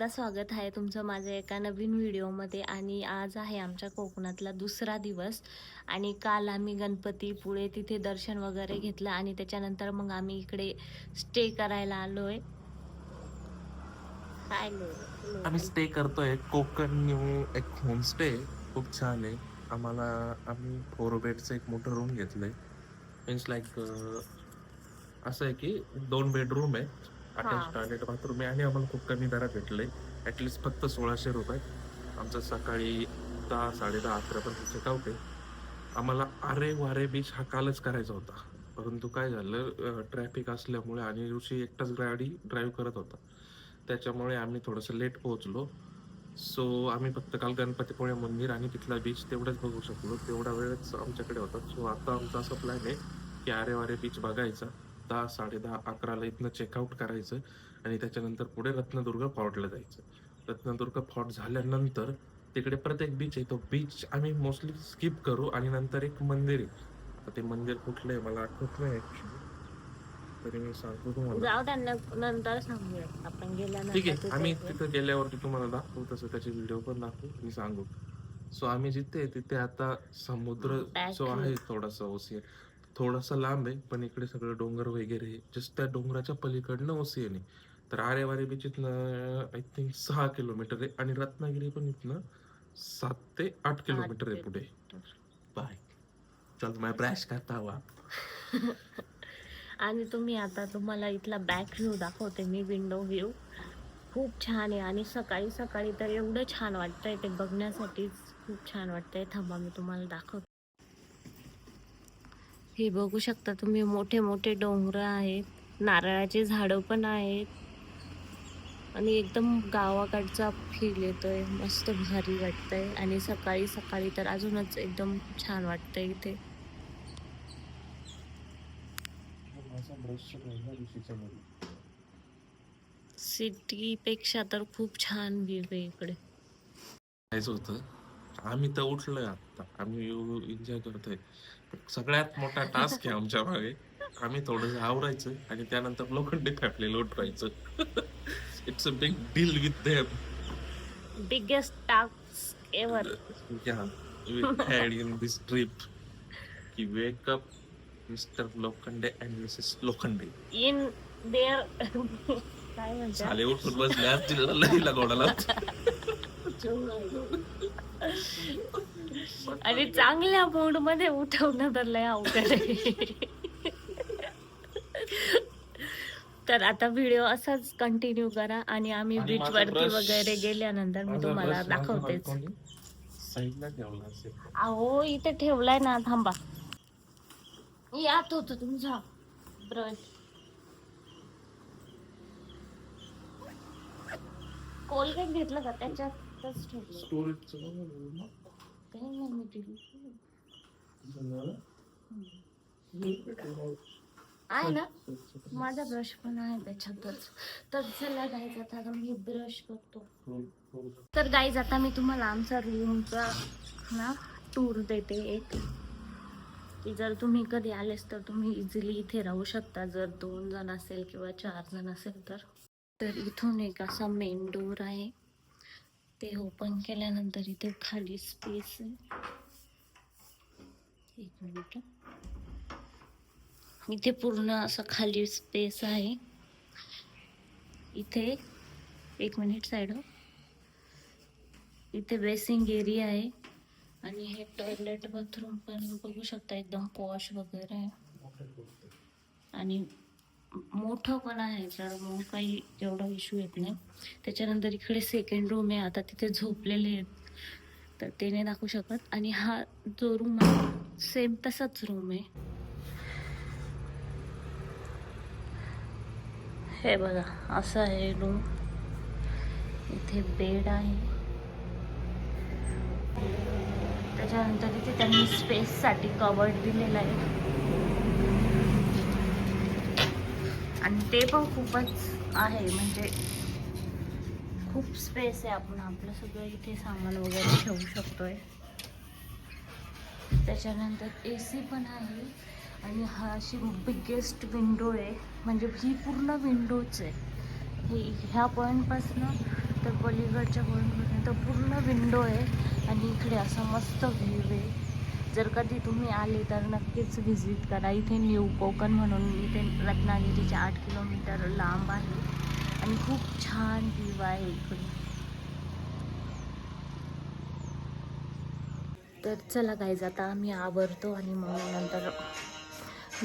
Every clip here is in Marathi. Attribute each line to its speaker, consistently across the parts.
Speaker 1: सगळ्यांना स्वागत आहे तुमचं माझ्या एका नवीन व्हिडिओमध्ये. आणि आज आहे आमच्या कोकणातला दुसरा दिवस आणि काल आम्ही गणपतीपुळे तिथे दर्शन वगैरे घेतलं आणि त्याच्यानंतर मग आम्ही इकडे स्टे करायला आलोय.
Speaker 2: आम्ही स्टे करतोय कोकण न्यू एक होमस्टे. खूप छान आहे. आम्ही 4 बेडचं एक मोठं रूम घेतलंय. मीन्स लाईक असं आहे की 2 बेडरूम आहे,
Speaker 1: हा.
Speaker 2: अटॅच टॉयलेट बाथरूम आहे आणि आम्हाला खूप कमी दरात भेटलंय. ॲटलिस्ट फक्त 1600 रुपये. आमचं सकाळी 10, 10:30, 11पर्यंत चेकआउट आहे. आम्हाला आरे वारे बीच हा कालच करायचा होता, परंतु काय झालं, ट्रॅफिक असल्यामुळे आणि ऋषी एकटाच गाडी ड्राईव्ह करत होता, त्याच्यामुळे आम्ही थोडंसं लेट पोहोचलो. सो आम्ही फक्त काल गणपतीपुळे मंदिर आणि तिथला बीच तेवढंच बघू शकलो. तेवढा वेळच आमच्याकडे होता. सो आता आमचा असा प्लॅन आहे की आरे वारे बीच बघायचा, 10, 10:30, 11ला इथनं चेकआउट करायचं आणि त्याच्यानंतर पुढे रत्नदुर्ग फॉर्टला जायचं. रत्नदुर्ग फॉर्ट झाल्यानंतर तिकडे परत एक बीच आहे, तो बीच आम्ही मोस्टली स्किप करू आणि नंतर एक मंदिर आहे. आता ते मंदिर कुठलं आहे मला आठवत नाही ऍक्च्युली, तरी मी सांगतो तुम्हाला.
Speaker 1: जाऊ त्यांना नंतर सांगूया आपण
Speaker 2: ठीक
Speaker 1: गेल्यानंतर
Speaker 2: आहे, आम्ही
Speaker 1: तिथे.
Speaker 2: तिथं गेल्यावरती तुम्हाला दाखवू, तसं त्याचे व्हिडिओ पण दाखवू आणि सांगू. सो आम्ही जिथे आहे तिथे आता समुद्र जो
Speaker 1: बॅक
Speaker 2: आहे थोडासा ओसियन, थोडासा लांब आहे, पण इकडे सगळं डोंगर वगैरे आहे. जस्ट त्या डोंगराच्या पलीकडनं ओसियन आहे. तर आरेवारे बीच इथनं आय थिंक 6 किलोमीटर आहे आणि रत्नागिरी पण इथनं 7 ते 8 किलोमीटर आहे पुढे. बाय, चल मैं ब्रश करता हुआ.
Speaker 1: आणि तुम्हाला इथला बॅक व्ह्यू दाखवते मी, विंडो व्ह्यू खूप छान आहे. आणि सकाळी सकाळी तर एवढं छान वाटतंय ते बघण्यासाठी, खूप छान वाटतंय. थांबा मी तुम्हाला दाखवते. हे बघू शकता तुम्ही, मोठे मोठे डोंगर आहेत, नारळाचे झाडं पण आहेत आणि एकदम गावाकडचा फील येतोय. मस्त भारी वाटतंय आणि सकाळी सकाळी तर अजूनच एकदम छान वाटतंय इथे. सिटी पेक्षा तर खूप छान व्ह्यू आहे इकडे.
Speaker 2: जायचं होतं, आम्ही तर उठलोय आता, आम्ही एन्जॉय करतोय. सगळ्यात मोठा टास्क आहे आमच्या मागे. आम्ही थोडंसं आवरायचं आणि त्यानंतर लोखंडी फॅमिलीला उठवायचं. It's a big deal with them.
Speaker 1: Biggest task ever.
Speaker 2: Yeah, we had in this trip की wake up mister Lokhande and missus Lokhande.
Speaker 1: In there काय म्हणतात,
Speaker 2: साले उठून बसले आज तिला लईला गोडाला.
Speaker 1: आणि चांगल्या मूड मध्ये उठवणं तर लय अवघड आहे. तर आता व्हिडिओ असाच कंटिन्यू करा आणि आम्ही
Speaker 2: आणि
Speaker 1: बीच
Speaker 2: माझा
Speaker 1: वरती
Speaker 2: brush-
Speaker 1: वगैरे गेल्यानंतर मी
Speaker 2: माझा
Speaker 1: तुम्हाला
Speaker 2: brush माझ्या
Speaker 1: दाखवतेच.
Speaker 2: balcony साईडला ठेवला असेल.
Speaker 1: अहो इथे ठेवलाय ना, थांबा. यात होत तुमचा ब्रश. कोलगेट घेतलं का त्याच्यातच ठेवलं.
Speaker 2: स्टोरेजचं
Speaker 1: काही नाही मी दिली. आहे ना, माझा ब्रश पण आहे त्याच्यातच. तर चला गाईज, आता मी ब्रश करतो. तर गाईज, आता मी तुम्हाला आमचा रूमचा ना टूर देते एक, की जर तुम्ही कधी आलेस तर तुम्ही इझिली इथे राहू शकता, जर 2 जण असेल किंवा 4 जण असेल तर. तर इथून एक असा मेन डोर आहे, ते ओपन केल्यानंतर इथे खाली स्पेस आहे. एक मिनिट, इथे पूर्ण असं खाली स्पेस आहे. इथे एक मिनिट साईड हो, इथे बेसिंग एरिया आहे आणि हे टॉयलेट बाथरूम पण बघू शकता, एकदम पॉश वगैरे आहे आणि मोठं पण आहे, तर मग काही एवढा इश्यू येत नाही. त्याच्यानंतर इकडे सेकंड रूम आहे, आता तिथे झोपलेले आहेत तर ते नाही दाखवू शकत. आणि हा जो रूम आहे सेम तसाच रूम आहे. हे बघा, असं आहे रूम. इथे बेड आहे, त्याच्यानंतर इथे त्यांनी स्पेससाठी कवर्ड दिलेलं आहे आणि ते पण खूपच आहे, म्हणजे खूप स्पेस आहे. आपण आपलं सगळं इथे सामान वगैरे ठेवू शकतोय. त्याच्यानंतर AC पण आहे आणि हा अशी बिगेस्ट विंडो आहे, म्हणजे ही पूर्ण विंडोच आहे. ह्या पॉईंटपासून तर पलीकडच्या पॉईंटपर्यंत पूर्ण विंडो आहे आणि इकडे असा मस्त व्ह्यू आहे. जर कधी तुम्ही आले तर नक्कीच व्हिजिट करा. इथे न्यू कोकण म्हणून इथे रत्नागिरीच्या 8 किलोमीटर लांब आहे आणि खूप छान व्ह्यू आहे इकडे. तर चला गाईज आता आम्ही आवरतो आणि मग नंतर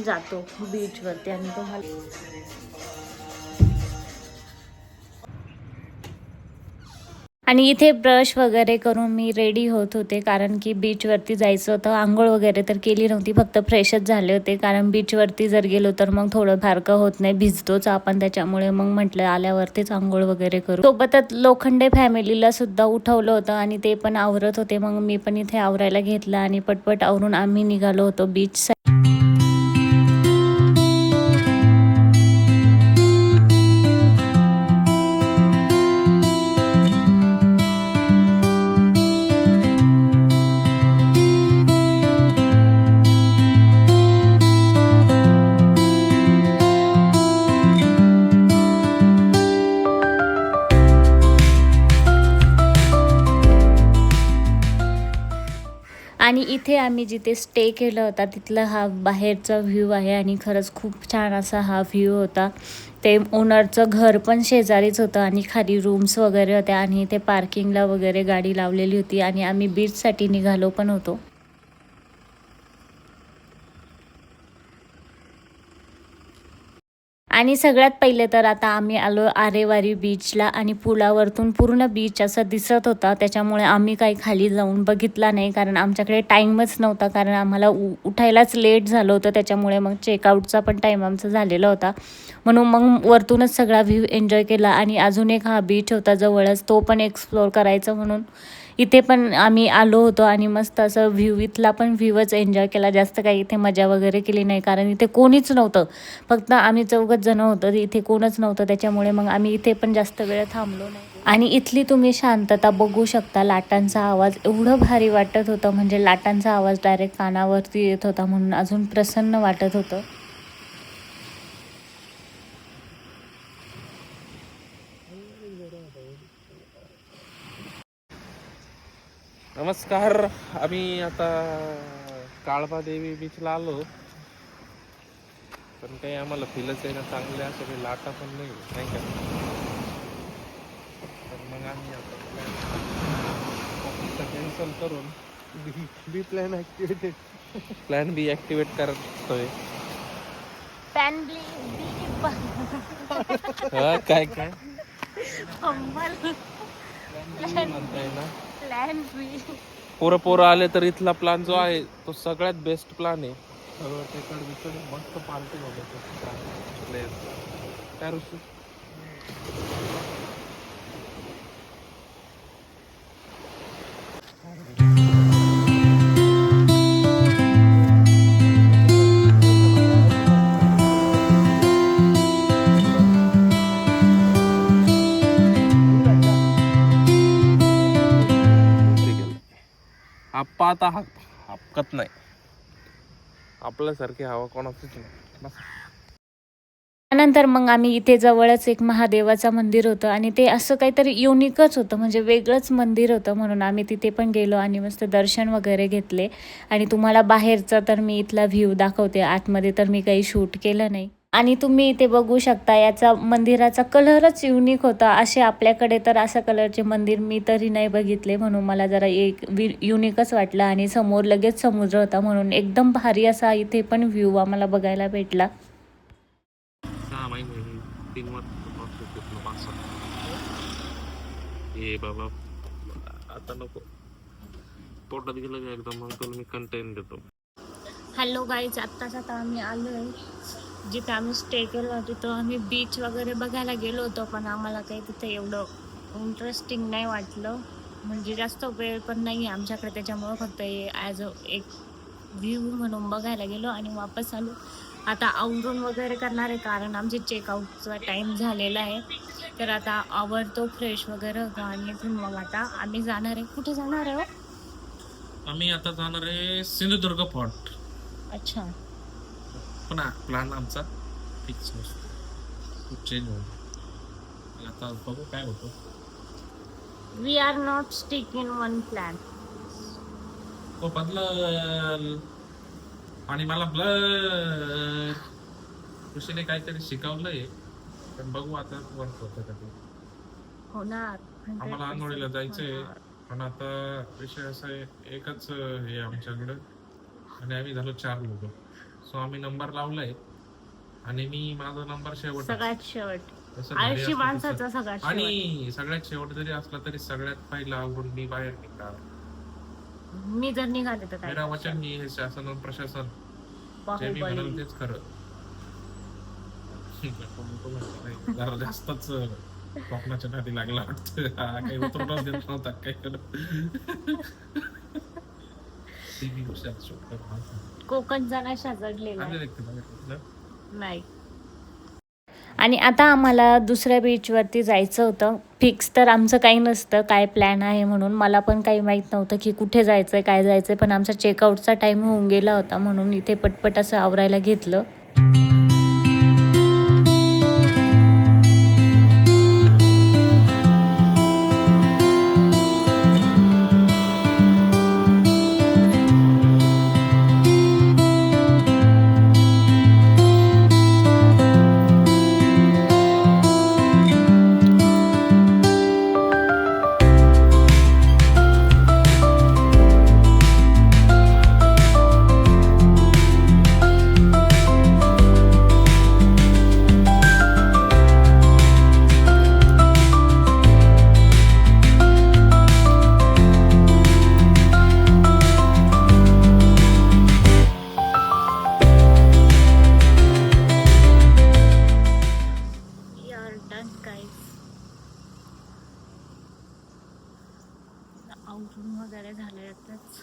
Speaker 1: जातो बीचवरती आणि तुम्हाला आणि इथे ब्रश वगैरे करून मी रेडी होत होते कारण की बीचवरती जायचं होतं. आंघोळ वगैरे तर केली नव्हती, फक्त फ्रेशच झाले होते कारण बीचवरती जर गेलो तर मग थोडं फारकं होत नाही, भिजतोच आपण, त्याच्यामुळे मग म्हटलं आल्यावरतीच आंघोळ वगैरे करू. सोबतच लोखंडे फॅमिलीला सुद्धा उठवलं होतं आणि ते पण आवरत होते. मग मी पण इथे आवरायला घेतलं आणि पटपट आवरून आम्ही निघालो होतो बीच. आणि इथे आम्ही जिथे स्टे केलं होता तिथला हा बाहेरचा व्ह्यू आहे आणि खरंच खूप छान असा हा व्ह्यू होता. ते ओनरचं घर पण शेजारीच होतं आणि खाली रूम्स वगैरे होत्या आणि इथे पार्किंगला वगैरे गाडी लावलेली होती आणि आम्ही बीचसाठी निघालो पण होतो. आणि सगळ्यात पहिले तर आता आम्ही आलो आरेवारी बीचला आणि पुलावरतून पूर्ण बीच असं दिसत होता, त्याच्यामुळे आम्ही काही खाली जाऊन बघितला नाही कारण आमच्याकडे टाईमच नव्हता, कारण आम्हाला उठायलाच लेट झालं होतं, त्याच्यामुळे मग चेकआउटचा पण टाईम आमचा झालेला होता. म्हणून मग वरतूनच सगळा व्ह्यू एन्जॉय केला आणि अजून एक हा बीच होता जवळच, तो पण एक्सप्लोअर करायचा म्हणून इथे पण आम्ही आलो होतो आणि मस्त असं व्ह्यू, इथला पण व्ह्यूच एन्जॉय केला. जास्त काही इथे मजा वगैरे केली नाही कारण इथे कोणीच नव्हतं, फक्त आम्ही 4 जण होतो, इथे कोणच नव्हतं, त्याच्यामुळे मग आम्ही इथे पण जास्त वेळ थांबलो नाही. आणि इथली तुम्ही शांतता बघू शकता. लाटांचा आवाज एवढं भारी वाटत होतं, म्हणजे लाटांचा आवाज डायरेक्ट कानावरती येत होता म्हणून अजून प्रसन्न वाटत होतं.
Speaker 2: नमस्कार, आम्ही आता काळबा देवी बीचला आलो, पण काही आम्हाला फीलच आहे ना चांगले, असं काही लाटा पण नाही का. तर मग आम्ही आता कॅन्सल करून प्लॅन बी ऍक्टिवेट करतोय. काय काय म्हणताय ना, पोरं आले तर इथला प्लॅन जो आहे तो सगळ्यात बेस्ट प्लॅन आहे. मस्त पार्टी होते काय ऋषी. आप्पा आता हपकत नाही, आपल्यासारखी हवा कोणाचीच नाही.
Speaker 1: त्यानंतर मग आम्ही इथे जवळच एक महादेवाचं मंदिर होतं आणि ते असं काहीतरी युनिकच होतं, म्हणजे वेगळंच मंदिर होतं, म्हणून आम्ही तिथे पण गेलो आणि मस्त दर्शन वगैरे घेतले. आणि तुम्हाला बाहेरचा तर मी इथला व्ह्यू दाखवते, आतमध्ये तर मी काही शूट केलं नाही. आणि तुम्ही इथे बघू शकता याचा मंदिराचा कलरच युनिक होता. असे आपल्याकडे तर अशा कलरचे मंदिर मी तरी नाही बघितले, म्हणून मला जरा एक युनिकच वाटलं. आणि समोर लगेच समुद्र होता, म्हणून एकदम भारी असा इथे पण व्ह्यू आम्हाला बघायला भेटला.
Speaker 2: 6 महिने 3 वर्ष हे बाबा आता नको, पोटात गेलं का एकदम, मग तुला मी कंटेन देतो.
Speaker 1: हॅलो गाईज, आत्ताच आता आम्ही आलो आहे जिथे आम्ही स्टे केलो होतो, तिथं आम्ही बीच वगैरे बघायला गेलो होतो, पण आम्हाला काही तिथे एवढं इंटरेस्टिंग नाही वाटलं, म्हणजे जास्त वेळ पण नाही आहे आमच्याकडे, त्याच्यामुळं फक्त ॲज एक व्ह्यू म्हणून बघायला गेलो आणि वापस आलो. आता आवरून वगैरे करणार आहे कारण आमचे चेकआउटचा टाईम झालेला आहे. तर आता आवरतो, फ्रेश वगैरे होतो आणि इथून मग आता आम्ही जाणार आहे. कुठे जाणार आहे?
Speaker 2: आम्ही आता जाणार आहे सिंधुदुर्ग फोर्ट.
Speaker 1: अच्छा,
Speaker 2: पण प्लॅन आमचा फिक्स नसतो, खूप चेंज होतो. आता बघू काय होतं.
Speaker 1: We are not stick in one plan.
Speaker 2: तो बदलल आणि मला ब्लर ऋषीने काहीतरी शिकवलंय, पण बघू आता वर्क होतं का ते.
Speaker 1: होणार.
Speaker 2: आम्हाला आंघोळीला जायचंय, पण आता विषय असा आहे, एकच हे आमच्याकडं आणि आम्ही झालो 4 लोक. सो आम्ही नंबर लावलाय आणि मी माझा नंबर शेवट
Speaker 1: सगळ्यात शेवट.
Speaker 2: तसं घरी
Speaker 1: आळशी
Speaker 2: असलं
Speaker 1: माणसाचा
Speaker 2: तसं.
Speaker 1: सगळ्यात शेवट.
Speaker 2: आणि सगळ्यात शेवट जरी असला तरी सगळ्यात पहिला आवडून मी बाहेर निघणार.
Speaker 1: मी जर निघाले तर काय
Speaker 2: मेरा वचन मी हे शासन आणि प्रशासन जे मी
Speaker 1: बाहुबली.
Speaker 2: म्हणाल तेच खरं. जरा जास्तच कोकणाच्या नादी लागला वाटतं. हा काही उतरवूनच देत नव्हता काही
Speaker 1: कोकण जाण्या शाजडलेला आहे.
Speaker 2: करत.
Speaker 1: नाही. आणि आता आम्हाला दुसऱ्या बीचवरती जायचं होतं. फिक्स तर आमचं काही नसतं काय प्लॅन आहे म्हणून. मला पण काही माहीत नव्हतं की कुठे जायचं आहे काय जायचं आहे, पण आमचा चेकआउटचा टाईम होऊन गेला होता म्हणून इथे पटपट असं आवरायला घेतलं. आवरून वगैरे झाले आताच.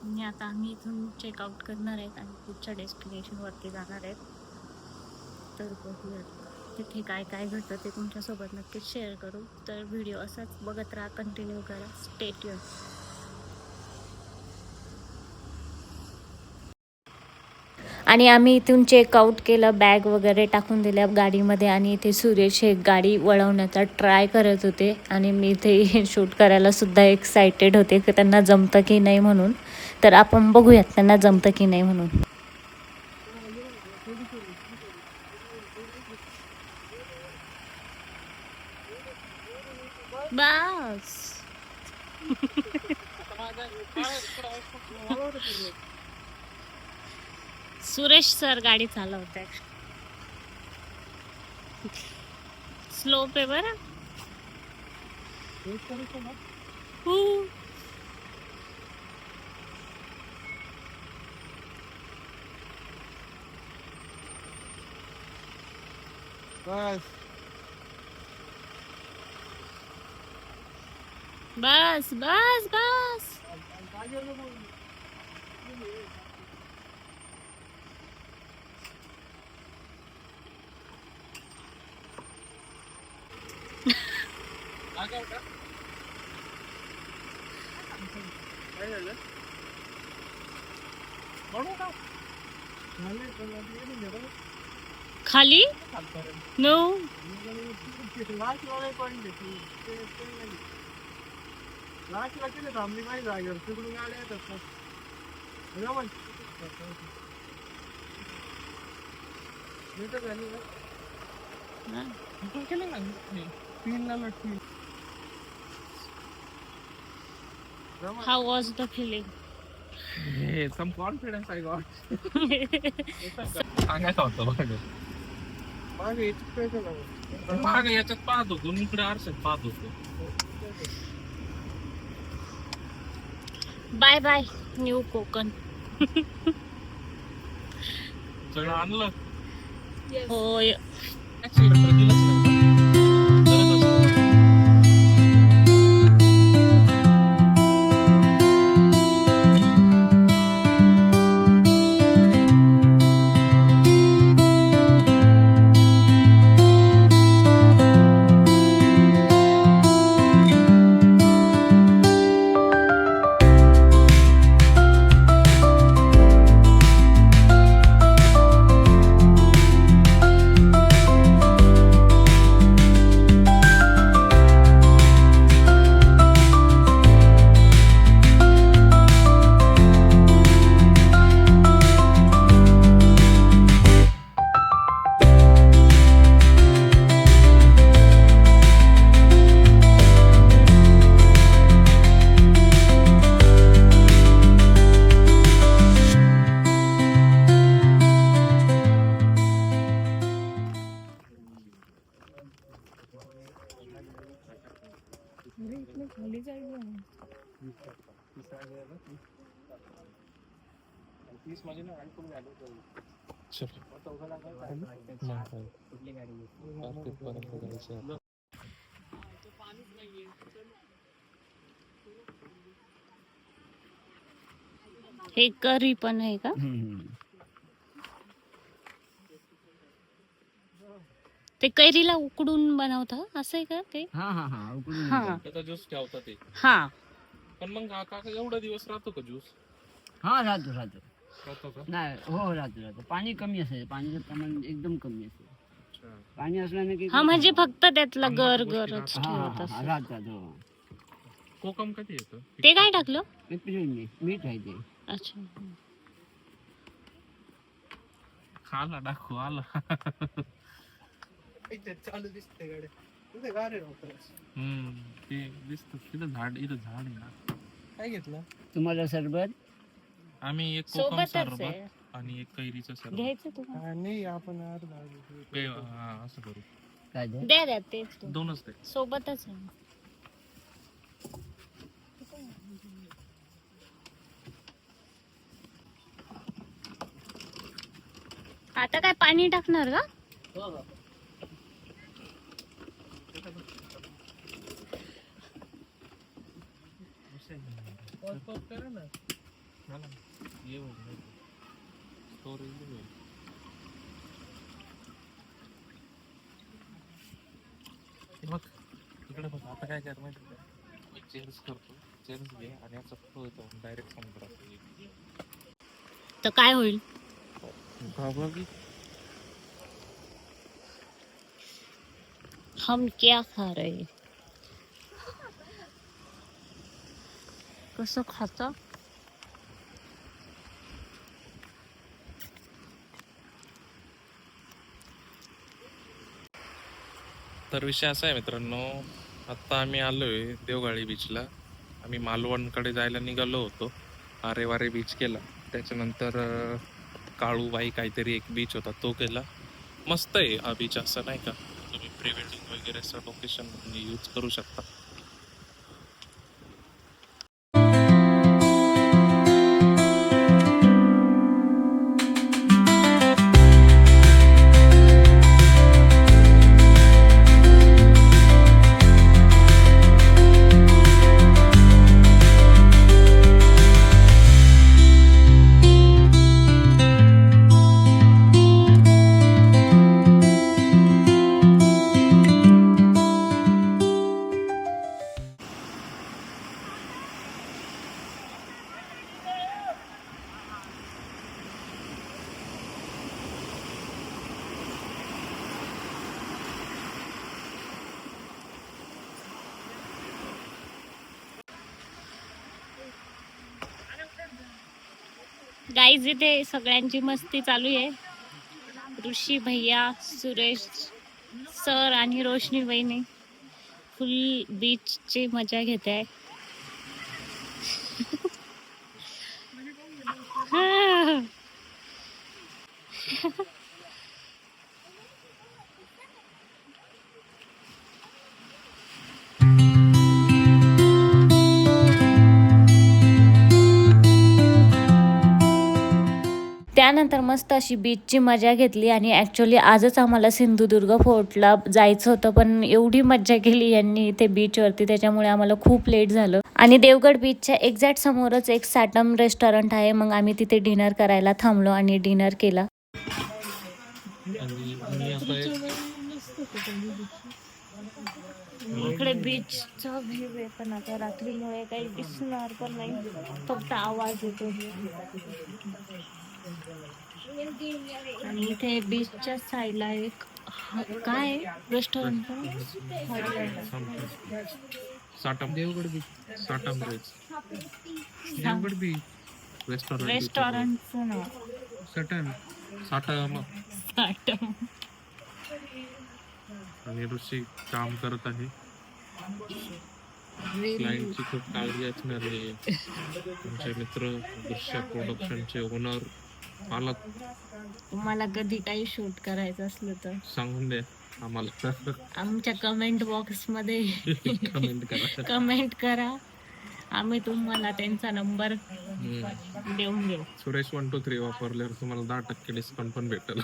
Speaker 1: आणि आता आम्ही इथून चेकआउट करणार आहेत आणि पुढच्या डेस्टिनेशनवरती जाणार आहेत. तर बघूयात तिथे काय काय घडतं ते तुमच्यासोबत नक्कीच शेअर करू. तर व्हिडिओ असाच बघत राहा, कंटिन्यू करा. Stay tune. आणि आम्ही इथून चेकआउट केलं, बॅग वगैरे टाकून दिल्या गाडीमध्ये आणि इथे सुरेश हे गाडी वळवण्याचा ट्राय करत होते आणि मी इथे शूट करायला सुद्धा एक्सायटेड होते की त्यांना जमतं की नाही म्हणून. तर आपण बघूयात त्यांना जमतं की नाही म्हणून. बस सुरेश सर गाडी चालवत आहे. स्लोप आहे बरं. बस बस बस. खाली no How was the feeling?
Speaker 2: Hey, some confidence I got. सांगायचं होतं बघ. मागे याच्यात पाहत होतो, मी इकडे आरशात पाहत होतो.
Speaker 1: Bye bye new Konkan.
Speaker 2: सगळं आणलं.
Speaker 1: होय.
Speaker 2: ऍक्सिलेटर दिलंच नाही.
Speaker 1: हे करी पण आहे का? ते कैरीला उकडून बनवतात असं आहे का ते? हा
Speaker 2: त्याचा ज्यूस ठेवतात ते.
Speaker 1: हा.
Speaker 2: पण मग काका एवढा दिवस राहतो का ज्यूस?
Speaker 3: हा राहतो राहतो
Speaker 2: राहतो का?
Speaker 3: नाही हो राहतो राहतो. पाणी कमी असेल, पाण्याचं प्रमाण एकदम कमी असेल.
Speaker 2: अच्छा.
Speaker 3: पाणी असल्याने की
Speaker 1: हा म्हणजे फक्त त्यातला गर
Speaker 2: गोष्टी
Speaker 1: गरच
Speaker 3: हा
Speaker 1: ठेवत
Speaker 3: हा
Speaker 1: असं.
Speaker 3: राहतात हो.
Speaker 2: कोकम कधी येतं?
Speaker 1: ते काय टाकलं?
Speaker 3: एप्रिल मीठ आहे ते.
Speaker 1: अच्छा.
Speaker 2: आला दाखव आला.
Speaker 4: चालू दिसते गाडी तुझे गाडी
Speaker 2: ते दिसत तिथं झाड इथं झाड आहे ना.
Speaker 4: काय घेतलं
Speaker 3: तुम्हाला सरबत
Speaker 2: आम्ही एक कोकम
Speaker 1: सोबतच
Speaker 2: सरबत
Speaker 1: आहे.
Speaker 2: आणि एक कैरीचं सरबत
Speaker 1: घ्यायचं तुम्हाला?
Speaker 4: नाही आपण अर्धा
Speaker 2: असं करू.
Speaker 3: काय ते?
Speaker 1: द्या द्या तेच तो.
Speaker 2: दोनच ते.
Speaker 1: सोबतच आहे. आता काय पाणी टाकणार का?
Speaker 4: करा ना
Speaker 2: बघ इकडे बघ आता काय कर माहिती का? चेंज करतो चेंज घे आणि असं पळतो डायरेक्ट समुद्रात.
Speaker 1: तर काय होईल? हम क्या खा रहे? कसं खाता?
Speaker 2: तर विषय असा आहे मित्रांनो, आता आम्ही आलोय देवगाळी बीचला. आम्ही मालवणकडे जायला निघालो होतो. आरेवारे बीच केला, त्याच्यानंतर काळूबाई काहीतरी एक बीच होता तो केला. मस्त आहे हा बीच, असं नाही का, तुम्ही प्री वेडिंग वगैरे असं लोकेशन यूज करू शकता.
Speaker 1: गाईज इथे सगळ्यांची मस्ती चालू आहे. ऋषी भैया, सुरेश सर आणि रोशनी बहिणी फुल बीच ची मजा घेत आहे. त्यानंतर मस्त अशी बीचची मजा घेतली आणि ॲक्च्युली आजच आम्हाला सिंधुदुर्ग फोर्टला जायचं होतं, पण एवढी मज्जा केली यांनी इथे बीचवरती, त्याच्यामुळे आम्हाला खूप लेट झालं. आणि देवगड बीचच्या एक्झॅक्ट समोरच एक सॅटम रेस्टॉरंट आहे, मग आम्ही तिथे डिनर करायला थांबलो आणि डिनर केला. इकडे बीचचा व्ह्यू आहे, पण आता रात्रीमुळे काही दिसणार पण नाही, फक्त आवाज येतो. आणि इथे बीचच्या साईडला एक काय restaurant,
Speaker 2: Satam Devgad beach, Satam beach, Devgad beach
Speaker 1: रेस्टॉरंटचं नाव
Speaker 2: सटन साटम.
Speaker 1: साटम.
Speaker 2: आणि ऋषी काम करत आहे. क्लायंटची खूप काळजी असणार आहे. तुमचे मित्र दृश्य प्रोडक्शनचे ओनर मालक.
Speaker 1: तुम्हाला कधी काही शूट करायचं असलं तर
Speaker 2: सांगून द्या आम्हाला.
Speaker 1: आमच्या कमेंट बॉक्स मध्ये
Speaker 2: कमेंट करा.
Speaker 1: कमेंट करा. आम्ही तुम्हाला त्यांचा नंबर देऊन देऊ.
Speaker 2: सुरेश 123 वापरल्यावर तुम्हाला 10% डिस्काउंट पण भेटेल.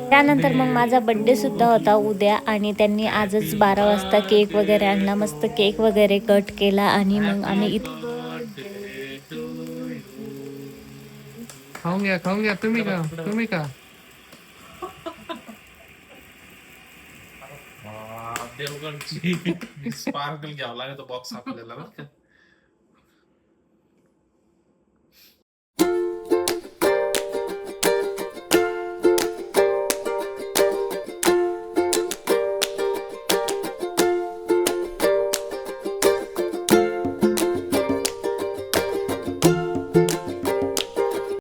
Speaker 1: त्यानंतर मग माझा बड्डे सुद्धा होता उद्या आणि त्यांनी आजच 12 वाजता केक वगैरे आणला. मस्त केक वगैरे कट केला आणि मग आम्ही
Speaker 4: खाऊन घ्या तुम्ही का
Speaker 2: देवगणची स्पार्कल घ्यावं लागेल तो बॉक्स आपल्याला बरं का.